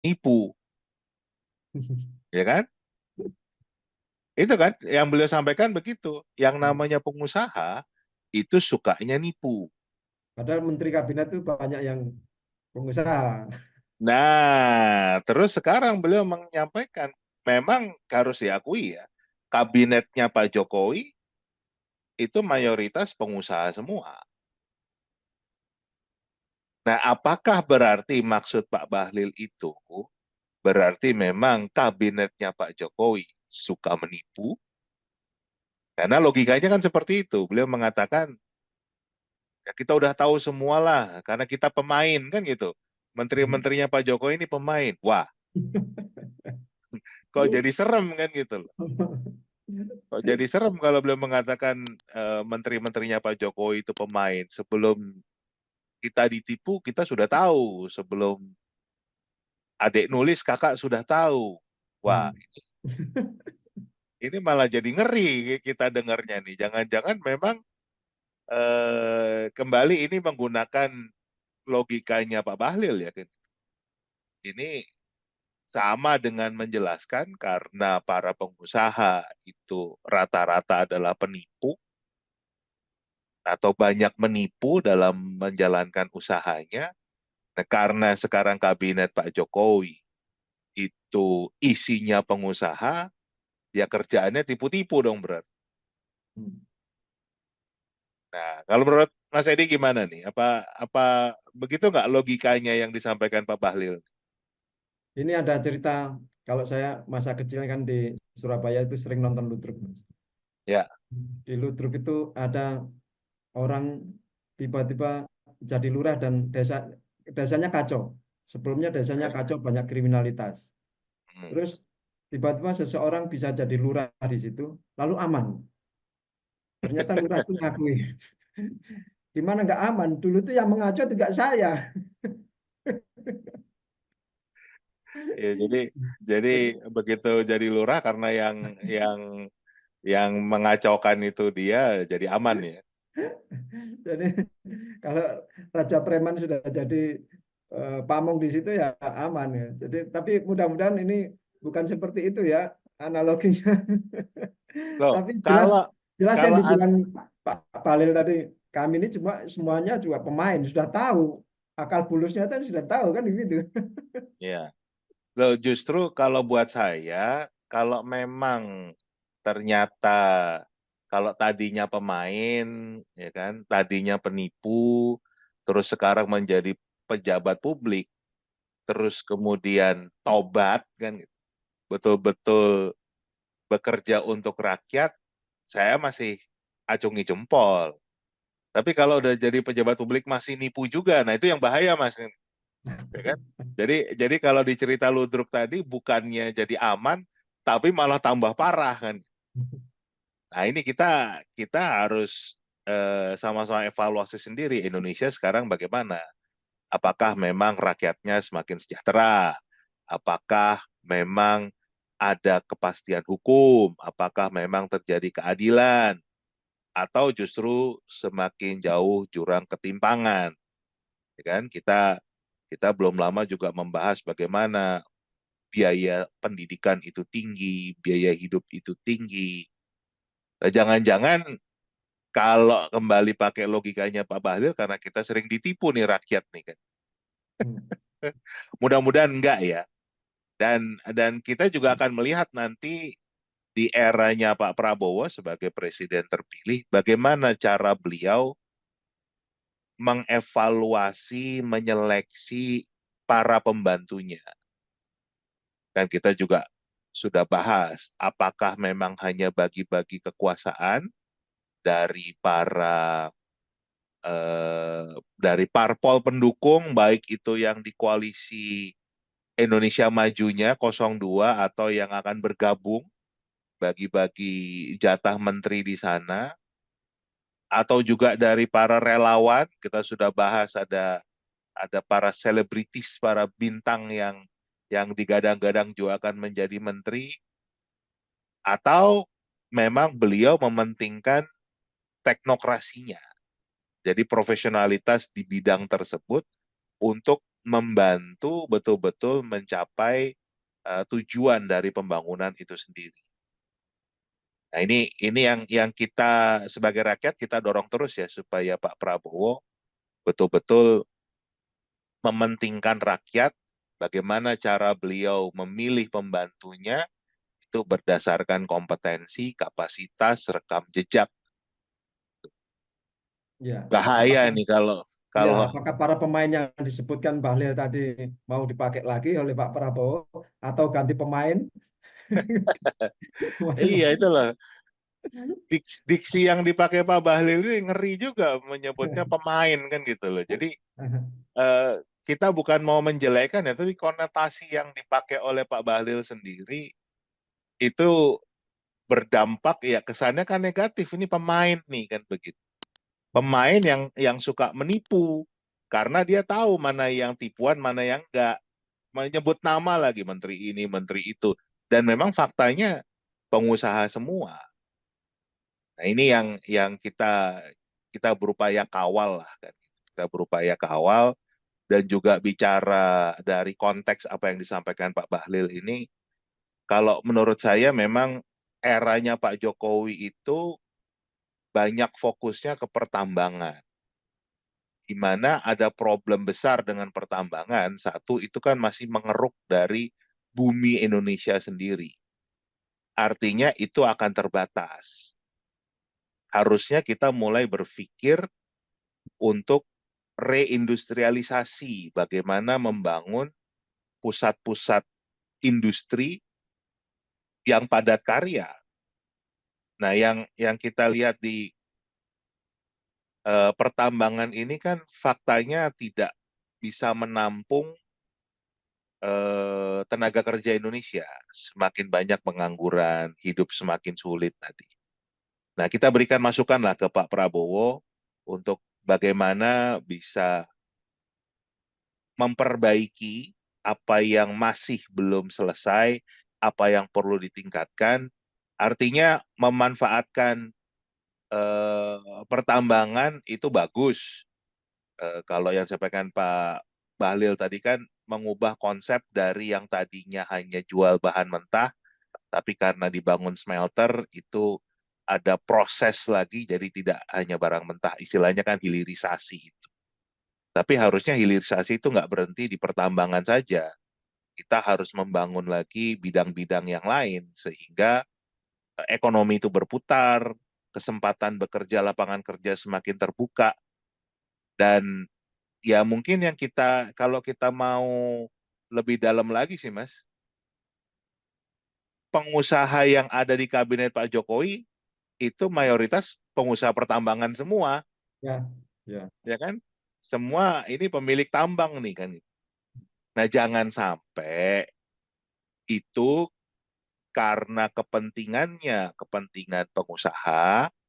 nipu, ya kan? Itu kan yang beliau sampaikan begitu. Yang namanya pengusaha itu sukanya nipu. Padahal menteri kabinet itu banyak yang pengusaha. Nah, terus sekarang beliau menyampaikan, memang harus diakui ya, kabinetnya Pak Jokowi itu mayoritas pengusaha semua. Nah, apakah berarti maksud Pak Bahlil itu berarti memang kabinetnya Pak Jokowi suka menipu? Karena logikanya kan seperti itu. Beliau mengatakan, ya kita udah tahu semua lah, karena kita pemain kan gitu. Menteri-menterinya Pak Jokowi ini pemain. Wah, kok jadi serem kan gitu loh. Kok jadi serem kalau beliau mengatakan menteri-menterinya Pak Jokowi itu pemain. Sebelum kita ditipu, kita sudah tahu. Sebelum adik nulis, kakak sudah tahu. Wah, Hmm. ini malah jadi ngeri kita dengarnya nih. Jangan-jangan memang kembali ini menggunakan logikanya Pak Bahlil ya. Ini sama dengan menjelaskan karena para pengusaha itu rata-rata adalah penipu atau banyak menipu dalam menjalankan usahanya. Nah, karena sekarang kabinet Pak Jokowi itu isinya pengusaha, ya kerjaannya tipu-tipu dong berarti. Nah, kalau menurut Mas Edi gimana nih? Apa begitu nggak logikanya yang disampaikan Pak Bahlil? Ini ada cerita, kalau saya masa kecil kan di Surabaya itu sering nonton ludruk, Mas. Ya. Di ludruk itu ada orang tiba-tiba jadi lurah dan desanya kacau. Sebelumnya desanya kacau, banyak kriminalitas. Hmm. Terus tiba-tiba seseorang bisa jadi lurah di situ, lalu aman. Ternyata lurah itu ngakui. Gimana nggak aman? Dulu tuh yang mengacau juga saya. Ya, jadi Jadi, begitu jadi lurah karena yang yang mengacaukan itu dia jadi aman ya. jadi kalau Raja Preman sudah jadi pamong di situ ya aman ya. Jadi tapi mudah-mudahan ini bukan seperti itu ya analoginya. Loh, Tapi jelas kalau jelas yang kalau dibilang Pak Balil tadi, kami ini cuma semuanya juga pemain sudah tahu akal bulusnya kan sudah tahu kan gitu. ya, loh justru kalau buat saya kalau memang ternyata kalau tadinya pemain ya kan, tadinya penipu terus sekarang menjadi pejabat publik, terus kemudian tobat kan betul-betul bekerja untuk rakyat, saya masih acungi jempol. Tapi kalau udah jadi pejabat publik masih nipu juga, nah itu yang bahaya Mas, ya kan? Jadi kalau di cerita Ludruk tadi bukannya jadi aman, tapi malah tambah parah kan. Nah ini kita harus sama-sama evaluasi sendiri Indonesia sekarang bagaimana. Apakah memang rakyatnya semakin sejahtera? Apakah memang ada kepastian hukum? Apakah memang terjadi keadilan? Atau justru semakin jauh jurang ketimpangan? Ya kan? Kita belum lama juga membahas bagaimana biaya pendidikan itu tinggi, biaya hidup itu tinggi. Nah, jangan-jangan kalau kembali pakai logikanya Pak Bahlil karena kita sering ditipu nih rakyat nih kan. Mudah-mudahan enggak ya. Dan kita juga akan melihat nanti di eranya Pak Prabowo sebagai presiden terpilih bagaimana cara beliau mengevaluasi, menyeleksi para pembantunya. Dan kita juga sudah bahas apakah memang hanya bagi-bagi kekuasaan dari dari parpol pendukung baik itu yang di koalisi Indonesia Majunya 02 atau yang akan bergabung bagi-bagi jatah menteri di sana atau juga dari para relawan kita sudah bahas ada para selebritis para bintang yang digadang-gadang juga akan menjadi menteri atau memang beliau mementingkan teknokrasinya jadi profesionalitas di bidang tersebut untuk membantu betul-betul mencapai tujuan dari pembangunan itu sendiri. Nah, ini yang kita sebagai rakyat kita dorong terus ya supaya Pak Prabowo betul-betul mementingkan rakyat, bagaimana cara beliau memilih pembantunya itu berdasarkan kompetensi, kapasitas, rekam jejak. Ya, Bahaya apakah nih kalau ya kalau apakah para pemain yang disebutkan Bahlil tadi mau dipakai lagi oleh Pak Prabowo atau ganti pemain? iya itulah diksi yang dipakai Pak Bahlil ini ngeri juga menyebutnya pemain kan gitu loh. Jadi eh, kita bukan mau menjelekan ya, tapi konotasi yang dipakai oleh Pak Bahlil sendiri itu berdampak ya kesannya kan negatif. Ini pemain nih kan begitu. Pemain yang suka menipu karena dia tahu mana yang tipuan, mana yang enggak. Menyebut nama lagi menteri ini, menteri itu. Dan memang faktanya pengusaha semua. Nah, ini yang kita berupaya kawal lah kan. Kita berupaya kawal dan juga bicara dari konteks apa yang disampaikan Pak Bahlil ini, kalau menurut saya memang eranya Pak Jokowi itu banyak fokusnya ke pertambangan. Di mana ada problem besar dengan pertambangan, satu itu kan masih mengeruk dari bumi Indonesia sendiri. Artinya itu akan terbatas. Harusnya kita mulai berpikir untuk reindustrialisasi, bagaimana membangun pusat-pusat industri yang padat karya. Nah, yang kita lihat di pertambangan ini kan faktanya tidak bisa menampung tenaga kerja Indonesia. Semakin banyak pengangguran, hidup semakin sulit tadi. Nah, kita berikan masukan lah ke Pak Prabowo untuk bagaimana bisa memperbaiki apa yang masih belum selesai, apa yang perlu ditingkatkan. Artinya memanfaatkan pertambangan itu bagus. Kalau yang disampaikan Pak Bahlil tadi kan mengubah konsep dari yang tadinya hanya jual bahan mentah, tapi karena dibangun smelter itu ada proses lagi, jadi tidak hanya barang mentah. Istilahnya kan hilirisasi itu. Tapi harusnya hilirisasi itu nggak berhenti di pertambangan saja. Kita harus membangun lagi bidang-bidang yang lain sehingga ekonomi itu berputar, kesempatan bekerja, lapangan kerja semakin terbuka, dan ya mungkin yang kita, kalau kita mau lebih dalam lagi sih Mas, pengusaha yang ada di kabinet Pak Jokowi itu mayoritas pengusaha pertambangan semua, Ya, ya, ya kan? Semua ini pemilik tambang nih kan. Nah, jangan sampai itu karena kepentingannya, kepentingan pengusaha,